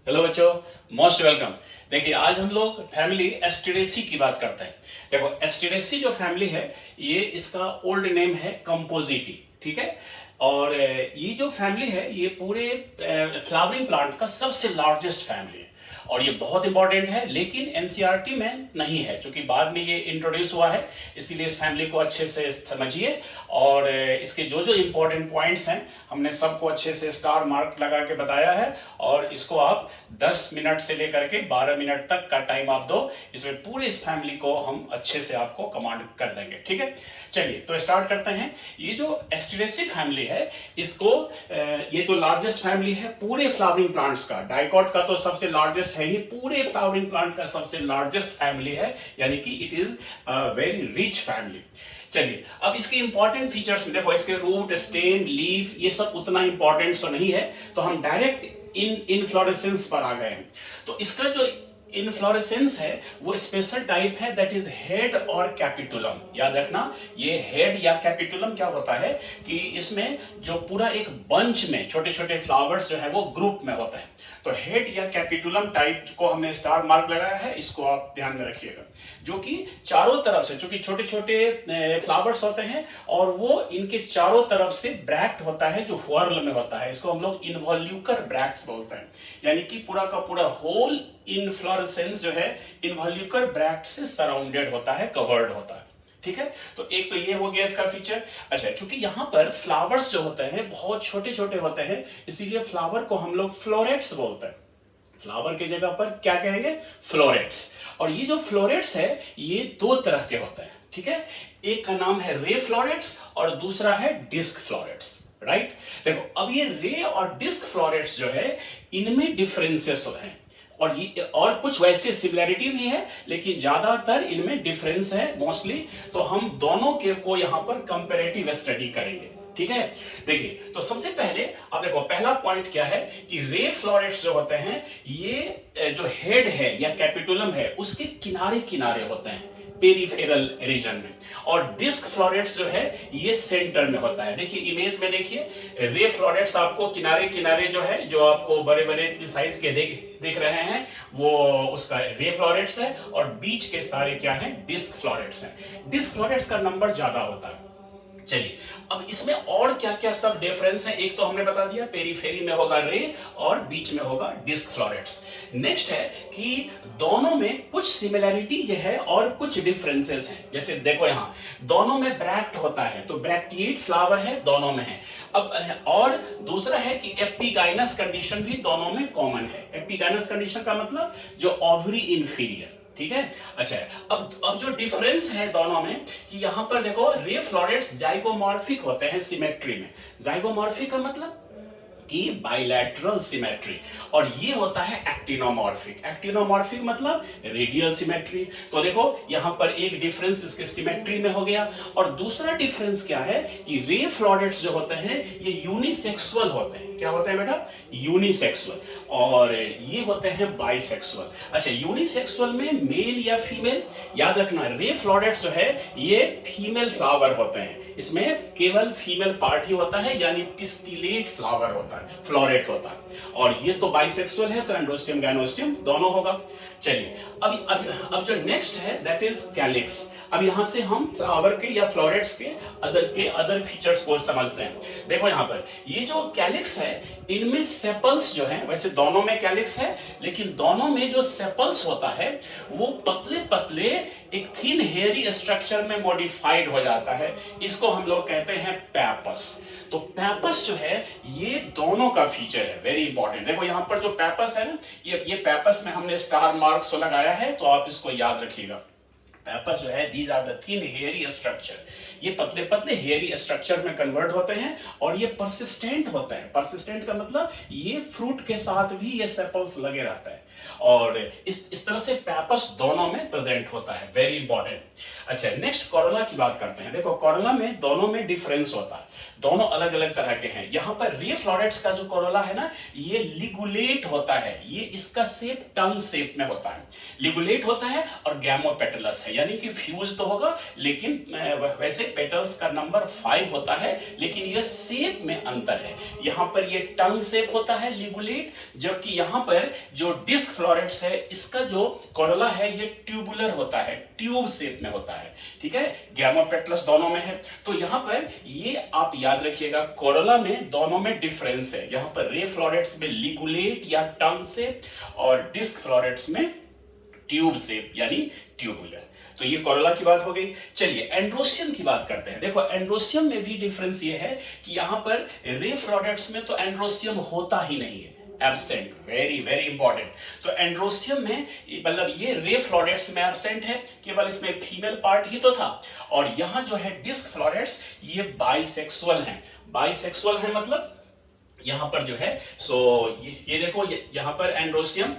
Hello बच्चों, most welcome. देखिए, आज हम लोग फैमिली एस्टेरेसी की बात करते हैं। देखो, एस्टेरेसी जो फैमिली है, ये इसका ओल्ड नेम है कंपोजिटी, ठीक है। और ये जो फैमिली है, ये पूरे फ्लावरिंग प्लांट का सबसे लार्जेस्ट फैमिली है और ये बहुत इंपॉर्टेंट है, लेकिन एनसीईआरटी में नहीं है क्योंकि बाद में ये इंट्रोड्यूस हुआ है। इसीलिए इस फैमिली को अच्छे से समझिए और इसके जो जो इंपॉर्टेंट पॉइंट्स हैं हमने सबको अच्छे से स्टार मार्क लगा के बताया है। और इसको आप 10 मिनट से लेकर के 12 मिनट तक का टाइम आप दो, इसमें पूरी इस फैमिली को हम अच्छे से आपको कमांड कर देंगे, ठीक है। चलिए तो स्टार्ट करते हैं। ये जो एस्टेरेसी फैमिली है, इसको ये तो लार्जेस्ट फैमिली है पूरे फ्लावरिंग प्लांट्स का। डाइकॉट का तो सबसे लार्जेस्ट है, ये पूरे फ्लावरिंग प्लांट का सबसे लार्जेस्ट फैमिली है, यानी कि it is very rich family. चलिए अब इसके इंपॉर्टेंट फीचर्स देखो, इसके रूट, स्टेम, लीफ ये सब उतना इंपॉर्टेंट तो नहीं है, तो हम डायरेक्ट इनफ्लोरेसेंस पर आ गए हैं। तो इसका जो इनफ्लोरेसेंस है वो स्पेशल टाइप है, दैट इज हेड और कैपिटुलम। याद रखना, ये हेड या कैपिटुलम क्या होता है कि इसमें जो पूरा एक बंच में छोटे छोटे फ्लावर्स जो है वो ग्रुप में होता है। तो हेड या कैपिटुलम टाइप को हमने स्टार मार्क लगाया है, इसको आप ध्यान में रखिएगा। जो कि चारों तरफ से, चूंकि छोटे छोटे फ्लावर्स होते हैं और वो इनके चारों तरफ से ब्रैक्ट होता है जो व्हर्ल में होता है, इसको हम लोग इनवॉल्यूकर ब्रैक्ट्स बोलते हैं। यानी कि पूरा का पूरा होल इनफ्लोरेसेंस जो है इनवॉल्यूकर ब्रैक्ट से सराउंडेड होता है, कवर्ड होता है, ठीक है। तो एक तो ये हो गया इसका फीचर। अच्छा, चूंकि यहां पर फ्लावर्स जो होते हैं बहुत छोटे छोटे होते हैं, इसीलिए फ्लावर को हम लोग फ्लोरेट्स बोलते हैं। फ्लावर की जगह पर क्या कहेंगे? फ्लोरेट्स। और ये जो फ्लोरेट्स है ये दो तरह के होते हैं, ठीक है। एक का नाम है रे फ्लोरेट्स और दूसरा है डिस्क फ्लोरेट्स, राइट। देखो, अब ये रे और डिस्क फ्लोरेट्स जो है इनमें डिफरेंसेस हैं और ये और कुछ वैसे सिमिलैरिटी भी है, लेकिन ज्यादातर इनमें डिफरेंस है मोस्टली। तो हम दोनों के को यहां पर कंपैरेटिव स्टडी करेंगे, ठीक है। देखिए, तो सबसे पहले आप देखो, पहला पॉइंट क्या है कि रे फ्लोरेट्स जो होते हैं ये जो हेड है या कैपिटुलम है उसके किनारे किनारे होते हैं, पेरिफेरल रीजन में। और डिस्क फ्लोरेट्स जो है ये सेंटर में होता है। देखिए इमेज में, देखिए रे फ्लोरेट्स आपको किनारे किनारे जो है, जो आपको बड़े बड़े साइज के देख रहे हैं, वो उसका रे फ्लोरेट्स है और बीच के सारे क्या है? डिस्क फ्लोरेट्स हैं। डिस्क फ्लोरेट्स का नंबर ज्यादा होता है। चलिए अब इसमें और क्या क्या सब डिफरेंस है, एक तो हमने बता दिया पेरीफेरी में होगा रे और बीच में होगा डिस्क फ्लोरेट्स। नेक्स्ट है कि दोनों में कुछ सिमिलैरिटी जो है और कुछ डिफरेंसेस हैं। जैसे देखो यहाँ दोनों में ब्रैक्ट होता है, तो ब्रैक्टिएट फ्लावर है दोनों में है। अब और दूसरा है कि एपिगाइनस कंडीशन भी दोनों में कॉमन है। एपिगाइनस कंडीशन का मतलब जो ओवरी इंफीरियर, ठीक है। अच्छा, अब जो डिफरेंस है दोनों में कि यहां पर देखो रे फ्लोरेट्स जाइगोमॉर्फिक होते हैं सिमेट्री में। जाइगोमॉर्फिक का मतलब कि बाइलैटरल सिमेट्री, और ये होता है एक्टिनोमॉर्फिक। एक्टिनोमॉर्फिक मतलब रेडियल सिमेट्री। तो देखो यहां पर एक डिफरेंस इसके सिमेट्री में हो गया। और दूसरा डिफरेंस क्या है कि रे फ्लोरेट्स जो होते हैं ये यूनिसेक्सुअल होते हैं। क्या होते हैं बेटा? यूनिसेक्सुअल। और ये होते हैं बाइसेक्सुअल। अच्छा, यूनिसेक्सुअल में मेल या फीमेल, याद रखना रे फ्लोरेट्स जो है ये फीमेल फ्लावर होते हैं, इसमें केवल फीमेल पार्ट ही होता है, यानी पिस्टिलेट फ्लावर होता है, फ्लोरेट होता है। और ये तो बाइसेक्सुअल है, तो एंडोस्टियम गाइनोस्टियम दोनों होगा। चलिए अब जो नेक्स्ट है दैट इज कैलिक्स। अब यहां से हम फ्लावर के या फ्लोरेट्स के अदर फीचर्स को समझते हैं। देखो यहां पर ये जो कैलिक्स है इनमें सेपल्स जो हैं, वैसे दोनों में कैलिक्स है, लेकिन दोनों में जो सेपल्स होता है वो पतले पतले एक थिन हेयरी स्ट्रक्चर में मॉडिफाइड हो जाता है। इसको हम लोग कहते हैं पैपस। तो पैपस जो है ये दोनों का फीचर है, वेरी इंपॉर्टेंट। देखो यहां पर जो पैपस है ना, ये पैपस में हमने स्टार मार्क्स लगाया है, तो आप इसको याद रखिएगा। पैपस जो है these are the thin hairy structure, ये पतले पतले हेयरी स्ट्रक्चर में कन्वर्ट होते हैं और ये परसिस्टेंट होता है। परसिस्टेंट का मतलब ये फ्रूट के साथ भी ये सेपल्स लगे रहता है और इस तरह से पैपस दोनों में प्रेजेंट होता है, वेरी इंपॉर्टेंट। अच्छा, नेक्स्ट कोरोला की बात करते हैं। देखो कोरोला में दोनों में डिफरेंस होता है, दोनों अलग अलग तरह के हैं। यहां पर रे फ्लोरेट्स का जो कोरोला है ना ये लिगुलेट होता है, ये इसका शेप टंग शेप में होता है, लिगुलेट होता है और गैमोपेटलस है, यानी कि फ्यूज तो होगा लेकिन वैसे पेटल्स का नंबर 5 होता है, लेकिन ये शेप में अंतर है। यहां पर ये टंग शेप होता है लिगुलेट, जबकि यहां पर जो डिस्क फ्लोरेट्स है इसका जो कोरोला है ये ट्यूबुलर होता है, ट्यूब शेप में होता है। ठीक है, गैमोपेटलस दोनों में है। तो यहां पर ये आप याद रखिएगा, कोरोला में दोनों में डिफरेंस है। यहां पर रे फ्लोरेट्स में लिगुलेट या टंग शेप और डिस्क फ्लोरेट्स में ट्यूब शेप यानी ट्यूबुलर। तो ये कोरोला की बात हो गई। चलिए एंड्रोसियम की बात करते हैं। देखो एंड्रोसियम में भी डिफरेंस ये है कि यहां पर रे फ्लोरेट्स में तो एंड्रोसियम होता ही नहीं है, एब्सेंट, वेरी वेरी इंपॉर्टेंट। तो एंड्रोसियम में मतलब ये रे फ्लोरेट्स में एब्सेंट है, केवल इसमें फीमेल पार्ट ही तो था। और यहां जो है डिस्क फ्लोरेट्स ये बाइसेक्सुअल हैं। बाइसेक्सुअल है मतलब यहां पर जो है सो ये देखो यहां पर एंड्रोसियम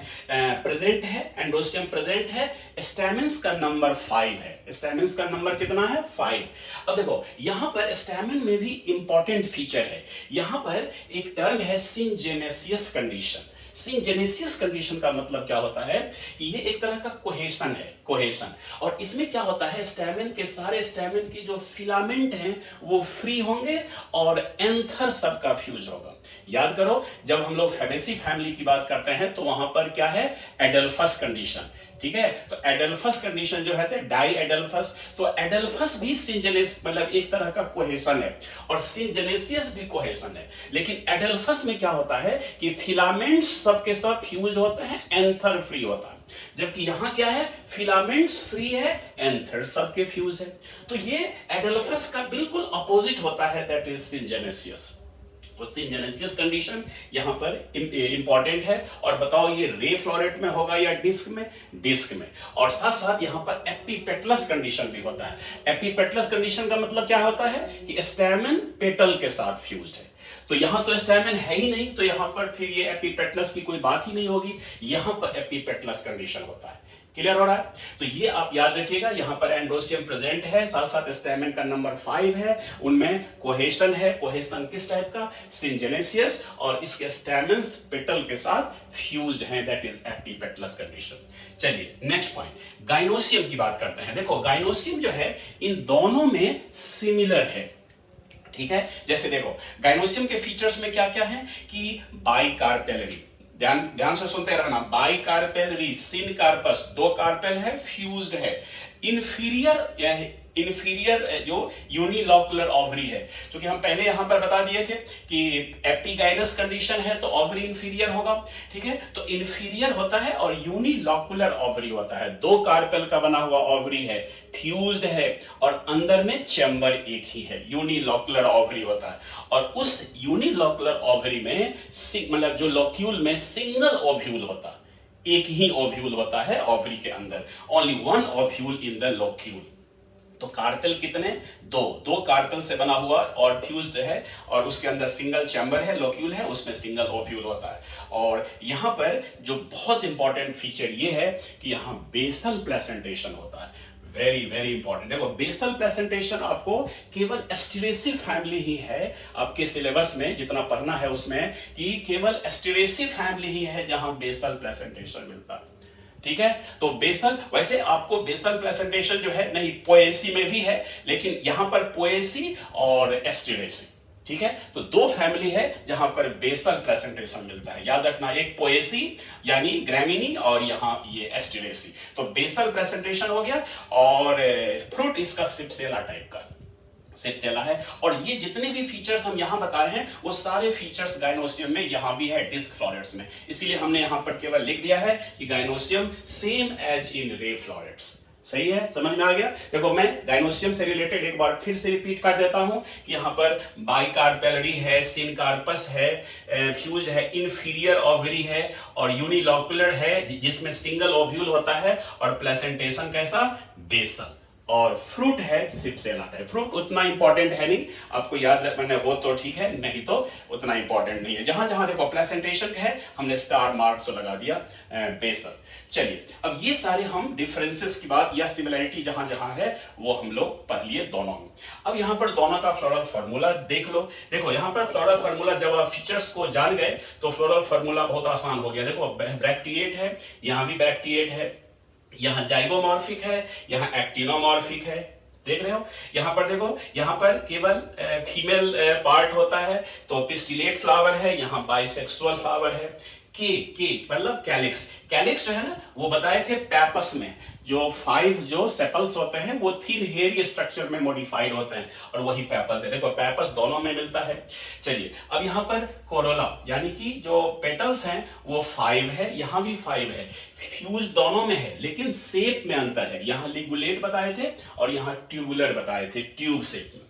प्रेजेंट है, एंड्रोसियम प्रेजेंट है। स्टैमेंस का नंबर 5 है। स्टैमेंस का नंबर कितना है? 5। अब देखो यहां पर स्टैमेन में भी इंपॉर्टेंट फीचर है। यहां पर एक टर्म है सिंजेनेसियस कंडीशन। सिंजेनेसियस कंडीशन का मतलब क्या होता है कि ये एक तरह का कोहेशन है, कोहेशन। और इसमें क्या होता है, स्टैमेन के सारे स्टैमेन की जो फिलामेंट हैं वो फ्री होंगे और एंथर सबका फ्यूज होगा। याद करो जब हम लोग फैबेसी फैमिली की बात करते हैं तो वहां पर क्या है, एडल्फस कंडीशन। ठीक है, तो एडल्फस कंडीशन जो है डाई एडल्फस। तो एडल्फस भी सिंजेनेस मतलब एक तरह का कोहेशन है और सिंजेनेसियस भी कोहेशन है। लेकिन एडल्फस में क्या होता है कि फिलामेंट्स सबके सब फ्यूज होते हैं, एंथर फ्री होता है। जबकि यहां क्या है, फिलामेंट्स फ्री है, एंथर सबके फ्यूज है। तो ये एडल्फस का बिल्कुल अपोजिट होता है, दैट इज सिंजेनेसियस। तो सिंजेनेसियस कंडीशन यहां पर इंपॉर्टेंट है। और बताओ ये रे फ्लोरेट में होगा या डिस्क में? डिस्क में। और साथ साथ यहां पर एपिपेटलस कंडीशन भी होता है। एपिपेटलस कंडीशन का मतलब क्या होता है कि स्टैमेन पेटल के साथ फ्यूज्ड है। तो यहां तो स्टैमेन है ही नहीं, तो यहां पर फिर ये एपिपेटलस की कोई बात ही नहीं होगी। यहां पर एपिपेटलस कंडीशन होता है। क्लियर हो रहा है? तो ये आप याद रखिएगा, यहां पर एंड्रोसियम प्रेजेंट है, साथ साथ स्टैमेन का नंबर 5 है, उनमें कोहेशन है। कोहेशन किस टाइप का? सिंजेनेसियस। और इसके स्टैमेन्स पेटल के साथ फ्यूज्ड हैं, दैट इज एपिपेटलस कंडीशन। चलिए नेक्स्ट पॉइंट, गाइनोसियम की बात करते हैं। देखो गाइनोसियम जो है इन दोनों में सिमिलर है। ठीक है, जैसे देखो गाइनोसियम के फीचर्स में क्या क्या है कि बाइकार्पेलरी, ध्यान से सुनते रहना, बाइकार्पेलरी, सिन कार्पस, 2 कार्पेल है, फ्यूज्ड है। इन्फीरियर जो यूनिलॉकुलर ओवरी है, क्योंकि हम पहले यहां पर बता दिए थे कि एपिगाइनस कंडीशन है तो ओवरी इन्फीरियर होगा। ठीक है, तो इन्फीरियर होता है और यूनिलॉकुलर ओवरी होता है। 2 कार्पेल का बना हुआ ओवरी है, फ्यूज्ड है और अंदर में चैम्बर एक ही है, यूनिलॉकुलर ओवरी होता है। और उस यूनिलॉकुलर ओवरी में मतलब जो लॉक्यूल में सिंगल ओव्यूल होता है, एक ही ओव्यूल होता है ओवरी के अंदर, only 1 ovule in the locule. तो कार्पेल कितने? 2 कार्पेल से बना हुआ और फ्यूज्ड है और उसके अंदर सिंगल चैम्बर है, लॉक्यूल है, उसमें सिंगल ओव्यूल होता है। और यहां पर जो बहुत इंपॉर्टेंट फीचर ये है कि यहां बेसल प्लेसेंटेशन होता है, वेरी वेरी इंपॉर्टेंट। देखो बेसल प्लेसेंटेशन आपको केवल एस्टेरेसी फैमिली ही है, आपके सिलेबस में जितना पढ़ना है उसमें कि केवल एस्टेरेसी फैमिली ही है जहां बेसल प्लेसेंटेशन मिलता है। ठीक है, तो बेसल, वैसे आपको बेसल प्लेसेंटेशन जो है नहीं पोएसी में भी है, लेकिन यहां पर पोएसी और एस्टेरेसी। ठीक है, तो 2 फैमिली है जहां पर बेसल प्लेसेंटेशन मिलता है, याद रखना, एक पोएसी यानी ग्रामिनी और यहां ये एस्टेरेसी। तो बेसल प्लेसेंटेशन हो गया और फ्रूट इसका सिप्सेला टाइप का सिप्सेला है। और ये जितने भी फीचर्स हम यहां बताए हैं वो सारे फीचर्स गाइनोसियम में यहां भी है, डिस्क फ्लोरेट्स में। इसीलिए हमने यहां पर केवल लिख दिया है कि gynoecium same as in ray florets. सही है, समझ में आ गया? देखो मैं गाइनोसियम से रिलेटेड एक बार फिर से रिपीट कर देता हूं कि यहां पर बाइकार्पेलरी है, सिन कार्पस है, फ्यूज है, इन्फीरियर ओवरी है और यूनिलॉकुलर है जिसमें सिंगल ओव्यूल होता है और प्लेसेंटेशन कैसा? बेसल। और फ्रूट है सिप्सेला टाइप। फ्रूट उतना इंपॉर्टेंट है नहीं, आपको याद रखना हो तो ठीक है, नहीं तो उतना इंपॉर्टेंट नहीं है। जहां जहां देखो प्लेसेंटेशन है हमने स्टार मार्क्स लगा दिया बेसल। चलिए अब ये सारे हम डिफरेंसेस की बात या सिमिलरिटी जहां जहां है वो हम लोग पढ़ लिए दोनों में। अब यहां पर दोनों का फ्लोरल फार्मूला देख लो। देखो यहां पर फ्लोरल फार्मूला जब आप फीचर्स को जान गए तो फ्लोरल फार्मूला बहुत आसान हो गया। देखो ब्रैक्टिएट है, यहां भी ब्रैक्टिएट है, यहां जाइगोमॉर्फिक है, यहां एक्टिनोमॉर्फिक है। देख रहे हो, यहाँ पर देखो, यहाँ पर केवल फीमेल पार्ट होता है, तो पिस्टिलेट फ्लावर है, यहाँ बाइसेक्सुअल फ्लावर है। के मतलब कैलिक्स, कैलिक्स जो है ना वो बताए थे पैपस में, जो 5 जो सेपल्स होते हैं वो थिन हेयर स्ट्रक्चर में मॉडिफाइड होते हैं, और वही पैपस है। देखो पैपस दोनों में मिलता है। चलिए अब यहाँ पर कोरोला यानी कि जो पेटल्स हैं वो 5 है, यहाँ भी 5 है, फ्यूज दोनों में है, लेकिन शेप में अंतर है। यहाँ लिगुलेट बताए थे और यहाँ ट्यूबुलर बताए थे, ट्यूब शेप में।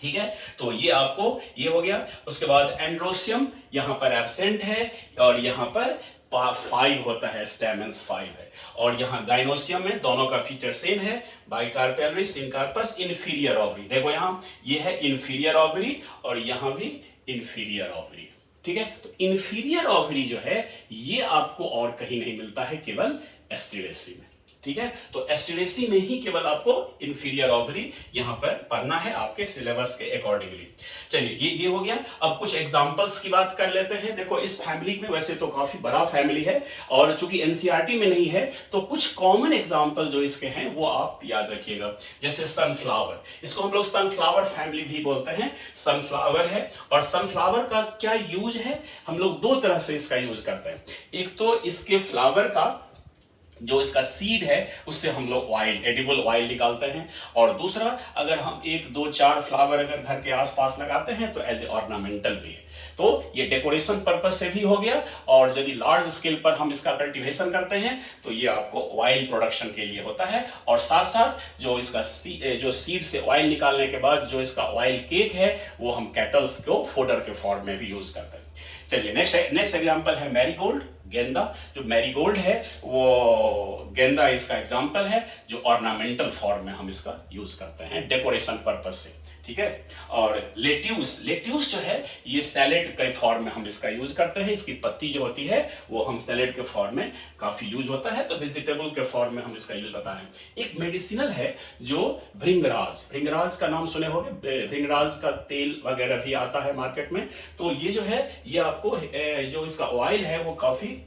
ठीक है, तो ये आपको ये हो गया। उसके बाद एंड्रोसियम यहाँ पर एब्सेंट है, और यहाँ पर 5 होता है, स्टेमेंस 5 है। और यहाँ गाइनोसियम में दोनों का फीचर सेम है, बाइकार्पेलरी, सिनकार्पस, इंफीरियर ओवरी। देखो यहाँ ये है इंफीरियर ओवरी और यहाँ भी इंफीरियर ओवरी। ठीक है, तो इंफीरियर ओवरी जो है ये आपको और कहीं नहीं मिलता है, केवल एस्टेरेसी में। ठीक है, तो एस्टेरेसी में ही केवल आपको इंफीरियर ओवरी यहां पर पढ़ना है आपके सिलेबस के अकॉर्डिंगली। चलिए ये हो गया। अब कुछ एग्जांपल्स की बात कर लेते हैं। देखो इस फैमिली में वैसे तो काफी बड़ा फैमिली है, और चूंकि एनसीईआरटी में नहीं है तो कुछ कॉमन एग्जांपल जो इसके हैं वो आप याद रखिएगा। जैसे सनफ्लावर, इसको हम लोग सनफ्लावर फैमिली भी बोलते हैं। सनफ्लावर है, और सनफ्लावर का क्या यूज है, हम लोग 2 तरह से इसका यूज करते हैं। एक तो इसके फ्लावर का जो इसका सीड है उससे हम लोग ऑयल, एडिबल ऑयल निकालते हैं, और दूसरा अगर हम 1 2 4 फ्लावर अगर घर के आसपास लगाते हैं तो एज ए ऑर्नामेंटल भी है। तो ये डेकोरेशन पर्पस से भी हो गया, और यदि लार्ज स्केल पर हम इसका कल्टीवेशन करते हैं तो ये आपको ऑयल प्रोडक्शन के लिए होता है। और साथ साथ जो इसका जो सीड से ऑयल निकालने के बाद जो इसका ऑयल केक है वो हम कैटल्स को फोडर के फॉर्म में भी यूज करते हैं। चलिए नेक्स्ट एग्जांपल है मैरीगोल्ड, गेंदा। जो मैरीगोल्ड है वो गेंदा इसका एग्जांपल है, जो ऑर्नामेंटल फॉर्म में हम इसका यूज करते हैं डेकोरेशन पर्पस से। ठीक है, और लेट्यूस जो है ये सैलेड के फॉर्म में हम इसका यूज करते हैं। इसकी पत्ती जो होती है वो हम सैलेड के फॉर्म में काफी यूज होता है, तो वेजिटेबल के फॉर्म में हम इसका यूज करते हैं। एक मेडिसिनल है जो भृंगराज का नाम सुने होंगे, भृंगराज का तेल वगैरह भी आता है मार्केट में। तो ये जो है ये आपको जो इसका ऑयल है वो काफी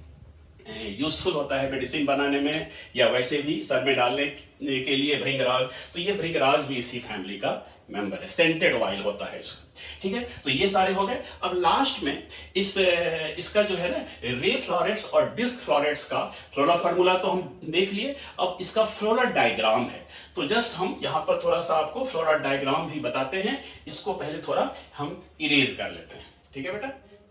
यूजफुल होता है मेडिसिन बनाने में, या वैसे भी सर में डालने के लिए भृंगराज। तो ये भृंगराज भी इसी फैमिली का मेंबर है, सेंटेड ऑयल होता है इसका। ठीक है, तो ये सारे हो गए। अब लास्ट में इसका जो है ना रे फ्लोरेट्स और डिस्क फ्लोरेट्स का फ्लोरा फार्मूला तो हम देख लिए। अब इसका फ्लोरा डायग्राम है, तो जस्ट हम यहाँ पर थोड़ा सा आपको फ्लोरा डायग्राम भी बताते हैं। इसको पहले थोड़ा हम इरेज कर लेते हैं। ठीक है बेटा,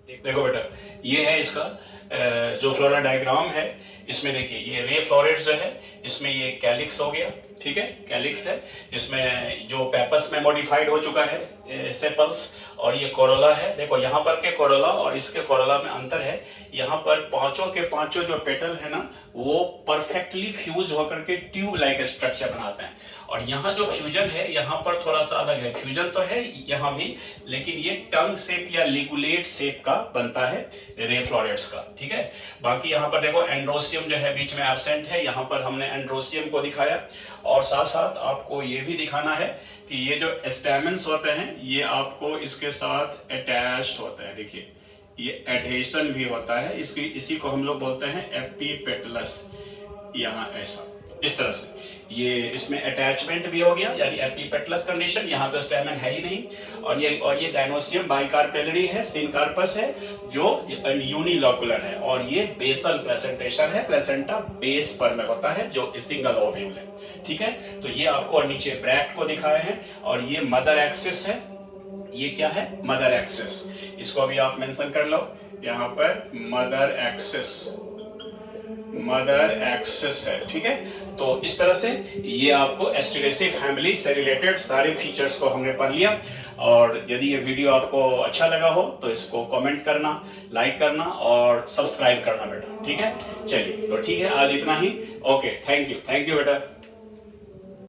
देखो बेटा ये है इसका जो फ्लोरा डायग्राम है। इसमें देखिए ये रे फ्लोरेट्स जो है इसमें ये कैलिक्स हो गया। ठीक है, कैलिक्स है जिसमें जो पेपस में मॉडिफाइड हो चुका है सेपल्स, और ये कोरोला है। देखो यहाँ पर के कोरोला और इसके कोरोला में अंतर है। यहाँ पर पांचों के पांचों जो पेटल है ना वो परफेक्टली फ्यूज होकर के ट्यूब लाइक स्ट्रक्चर बनाते हैं, और यहाँ जो फ्यूजन है यहाँ पर थोड़ा सा अलग है। फ्यूजन तो है यहाँ भी, लेकिन ये टंग शेप या लिगुलेट शेप का बनता है रे फ्लोरेट्स का। ठीक है, बाकी यहाँ पर देखो एंड्रोसियम जो है बीच में एब्सेंट है, यहाँ पर हमने एंड्रोसियम को दिखाया। और साथ साथ आपको ये भी दिखाना है कि ये जो स्टैमेंस होते हैं ये आपको इसके साथ अटैच होते हैं। देखिए ये एडहेशन भी होता है, इसी को हम लोग बोलते हैं एपिपेटलस। यहाँ ऐसा इस तरह से ये इसमें अटैचमेंट भी हो गया, यानी एपिपेटलस कंडीशन। यहाँ तो स्टेमन है ही नहीं। और ये गाइनोसियम बाइकार्पेलरी है, सिनकार्पस है जो यूनिलोकुलर है, और ये बेसल प्लेसेंटेशन है, प्लेसेंटा बेस पर में होता है जो सिंगल ओव्यूल है। ठीक है, तो ये आपको और नीचे ब्रैक्ट को दिखाए हैं, और ये मदर एक्सिस है। ये क्या है? Mother axis. इसको भी आप मेंशन कर लो यहाँ पर, मदर एक्सिस है। ठीक है, तो इस तरह से ये आपको एस्टेरेसी फैमिली से रिलेटेड सारे फीचर्स को हमने पढ़ लिया। और यदि ये वीडियो आपको अच्छा लगा हो तो इसको कमेंट करना, लाइक करना और सब्सक्राइब करना बेटा। ठीक है, चलिए तो ठीक है, आज इतना ही। ओके, थैंक यू बेटा।